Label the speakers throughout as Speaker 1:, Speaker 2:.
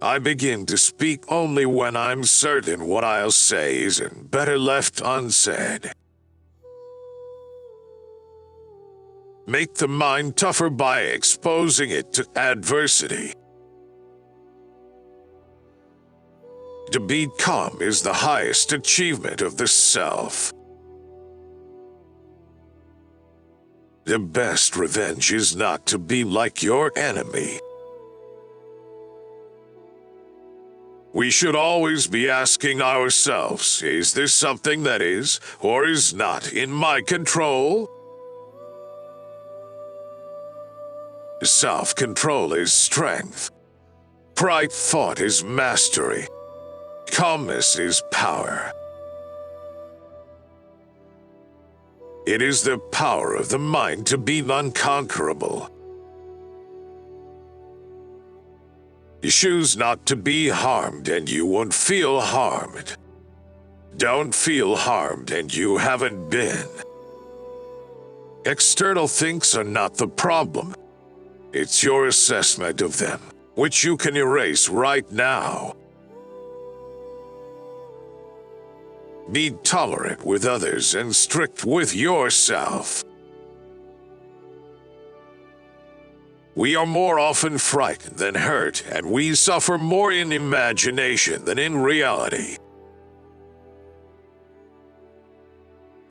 Speaker 1: I begin to speak only when I'm certain what I'll say isn't better left unsaid. Make the mind tougher by exposing it to adversity. To be calm is the highest achievement of the self. The best revenge is not to be like your enemy. We should always be asking ourselves, is this something that is or is not in my control? Self-control is strength. Right thought is mastery. Calmness is power. It is the power of the mind to be unconquerable. You choose not to be harmed and you won't feel harmed. Don't feel harmed and you haven't been. External things are not the problem. It's your assessment of them, which you can erase right now. Be tolerant with others and strict with yourself. We are more often frightened than hurt, and we suffer more in imagination than in reality.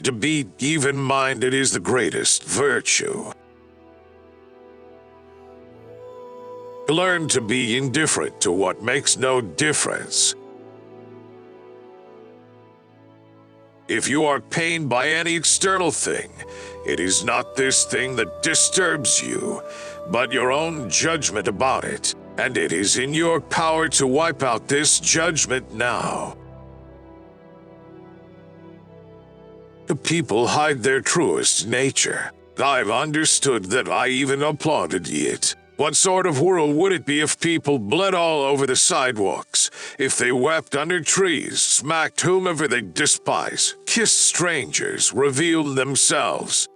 Speaker 1: To be even-minded is the greatest virtue. Learn to be indifferent to what makes no difference. If you are pained by any external thing, it is not this thing that disturbs you, but your own judgment about it, and it is in your power to wipe out this judgment now. The people hide their truest nature. I've understood that. I even applauded it. What sort of world would it be if people bled all over the sidewalks, if they wept under trees, smacked whomever they despise, kissed strangers, revealed themselves?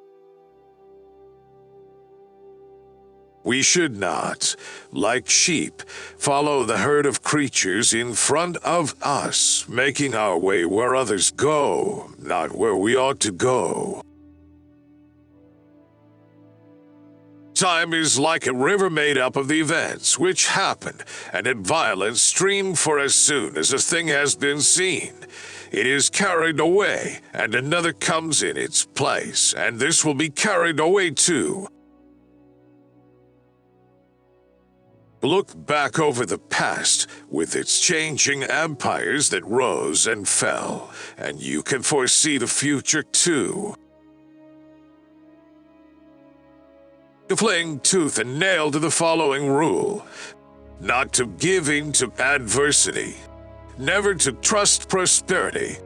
Speaker 1: We should not, like sheep, follow the herd of creatures in front of us, making our way where others go, not where we ought to go. Time is like a river made up of the events which happen, and at violence stream for as soon as a thing has been seen. It is carried away, and another comes in its place, and this will be carried away too. Look back over the past, with its changing empires that rose and fell, and you can foresee the future too. To cling tooth and nail to the following rule: not to give in to adversity, never to trust prosperity,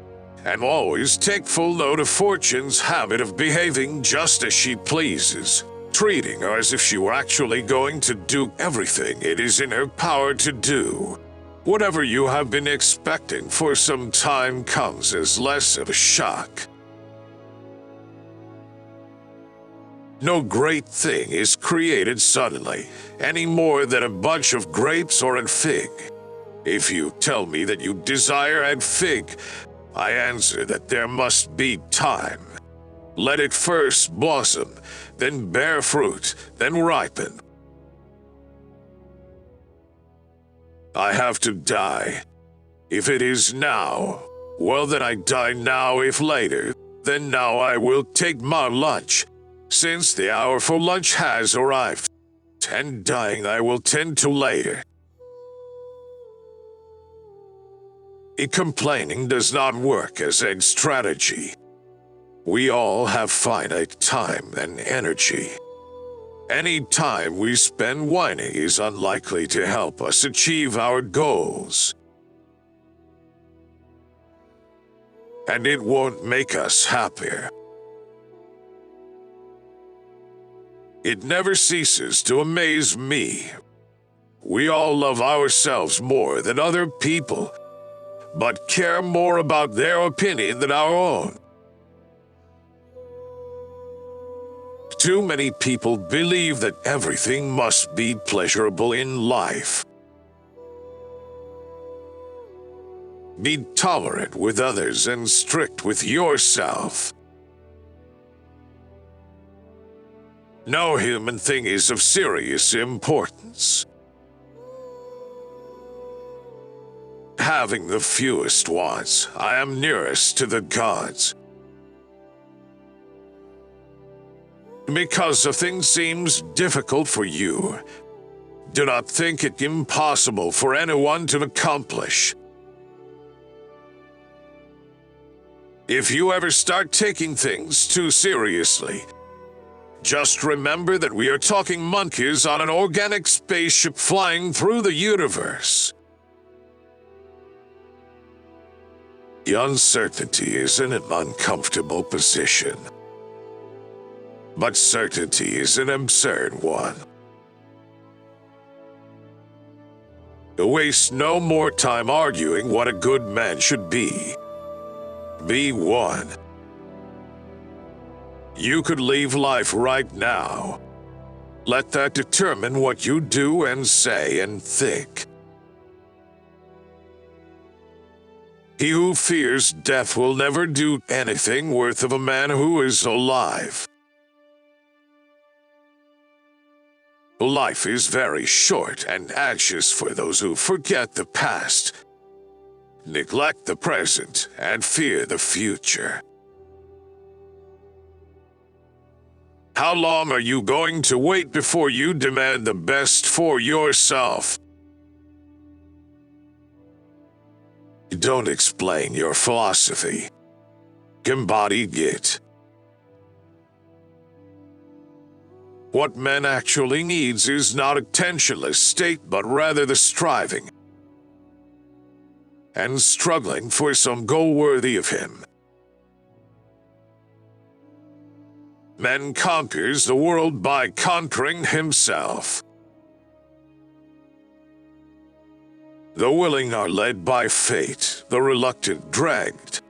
Speaker 1: and always take full note of Fortune's habit of behaving just as she pleases, treating her as if she were actually going to do everything it is in her power to do. Whatever you have been expecting for some time comes as less of a shock. No great thing is created suddenly, any more than a bunch of grapes or a fig. If you tell me that you desire a fig, I answer that there must be time. Let it first blossom, then bear fruit, then ripen. I have to die. If it is now, well then I die now. If later, then now I will take my lunch, since the hour for lunch has arrived, and dying I will tend to later. Complaining does not work as a strategy. We all have finite time and energy. Any time we spend whining is unlikely to help us achieve our goals. And it won't make us happier. It never ceases to amaze me. We all love ourselves more than other people, but care more about their opinion than our own. Too many people believe that everything must be pleasurable in life. Be tolerant with others and strict with yourself. No human thing is of serious importance. Having the fewest wants, I am nearest to the gods. Because a thing seems difficult for you, do not think it impossible for anyone to accomplish. If you ever start taking things too seriously, just remember that we are talking monkeys on an organic spaceship flying through the universe. The uncertainty is an uncomfortable position, but certainty is an absurd one. To waste no more time arguing what a good man should be. Be one. You could leave life right now. Let that determine what you do and say and think. He who fears death will never do anything worth of a man who is alive. Life is very short and anxious for those who forget the past, neglect the present, and fear the future. How long are you going to wait before you demand the best for yourself? Don't explain your philosophy. Embody it. What man actually needs is not a tensionless state, but rather the striving and struggling for some goal worthy of him. Man conquers the world by conquering himself. The willing are led by fate, the reluctant dragged.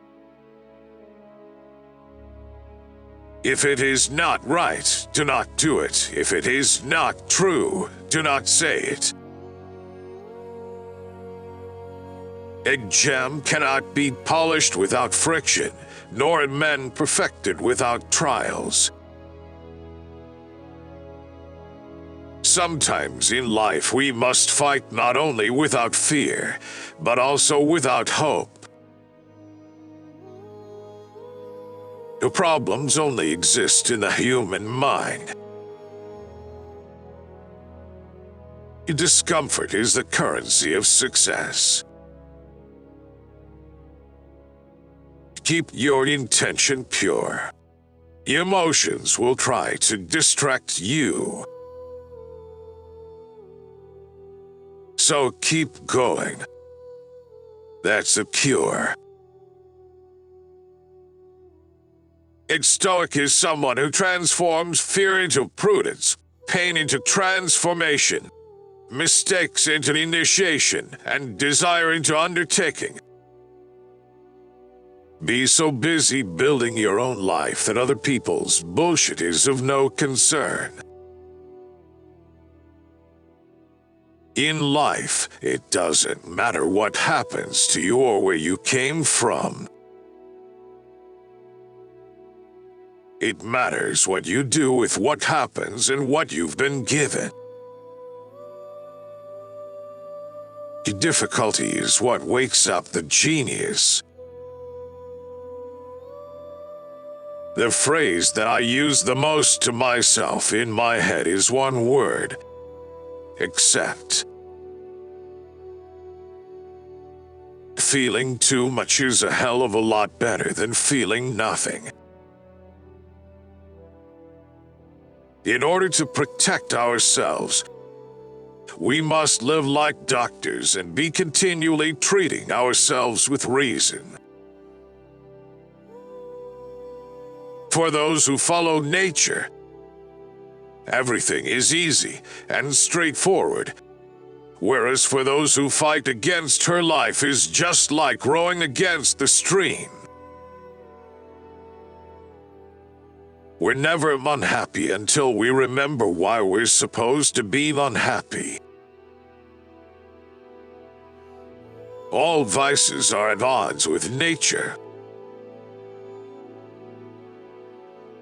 Speaker 1: If it is not right, do not do it. If it is not true, do not say it. A gem cannot be polished without friction, nor a man perfected without trials. Sometimes in life we must fight not only without fear, but also without hope. The problems only exist in the human mind. Discomfort is the currency of success. Keep your intention pure. Emotions will try to distract you. So keep going. That's a cure. A Stoic is someone who transforms fear into prudence, pain into transformation, mistakes into initiation, and desire into undertaking. Be so busy building your own life that other people's bullshit is of no concern. In life, it doesn't matter what happens to you or where you came from. It matters what you do with what happens and what you've been given. Difficulty is what wakes up the genius. The phrase that I use the most to myself in my head is one word: accept. Feeling too much is a hell of a lot better than feeling nothing. In order to protect ourselves, we must live like doctors and be continually treating ourselves with reason. For those who follow nature, everything is easy and straightforward, whereas for those who fight against her, life is just like rowing against the stream. We're never unhappy until we remember why we're supposed to be unhappy. All vices are at odds with nature.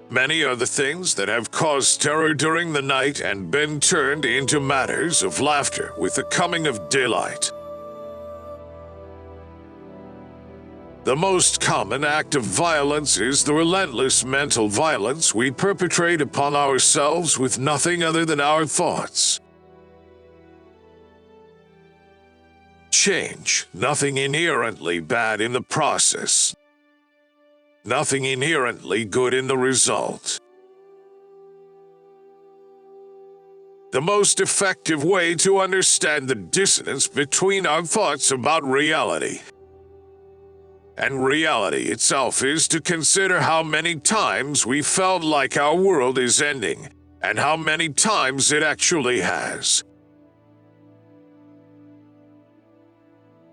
Speaker 1: Many are the things that have caused terror during the night and been turned into matters of laughter with the coming of daylight. The most common act of violence is the relentless mental violence we perpetrate upon ourselves with nothing other than our thoughts. Change, nothing inherently bad in the process. Nothing inherently good in the result. The most effective way to understand the dissonance between our thoughts about reality and reality itself is to consider how many times we felt like our world is ending, and how many times it actually has.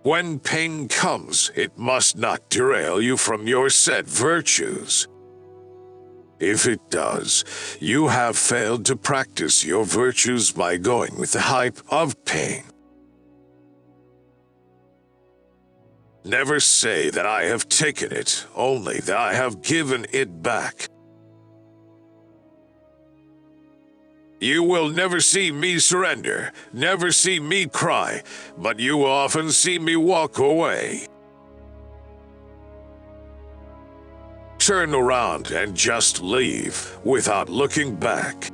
Speaker 1: When pain comes, it must not derail you from your set virtues. If it does, you have failed to practice your virtues by going with the hype of pain. Never say that I have taken it, only that I have given it back. You will never see me surrender, never see me cry, but you will often see me walk away. Turn around and just leave without looking back.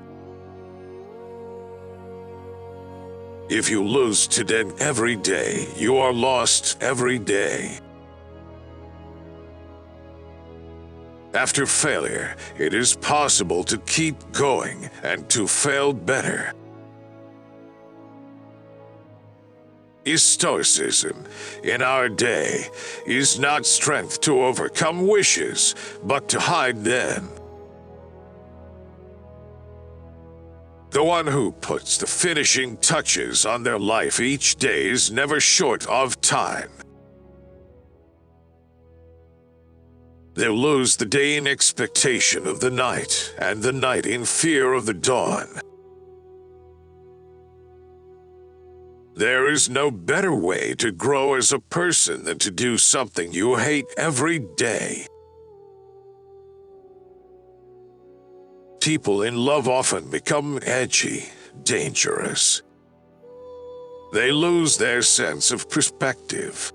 Speaker 1: If you lose today every day, you are lost every day. After failure, it is possible to keep going and to fail better. Stoicism, in our day, is not strength to overcome wishes, but to hide them. The one who puts the finishing touches on their life each day is never short of time. They lose the day in expectation of the night, and the night in fear of the dawn. There is no better way to grow as a person than to do something you hate every day. People in love often become edgy, dangerous. They lose their sense of perspective.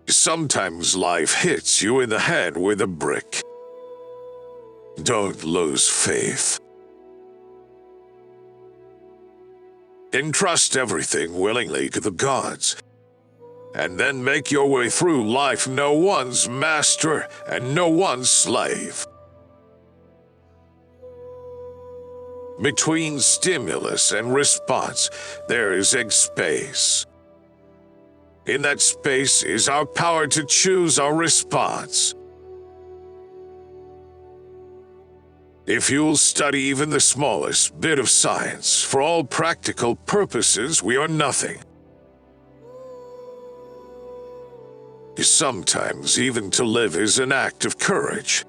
Speaker 1: Sometimes life hits you in the head with a brick. Don't lose faith. Entrust everything willingly to the gods, and then make your way through life no one's master and no one's slave. Between stimulus and response, there is a space. In that space is our power to choose our response. If you'll study even the smallest bit of science, for all practical purposes, we are nothing. Sometimes even to live is an act of courage.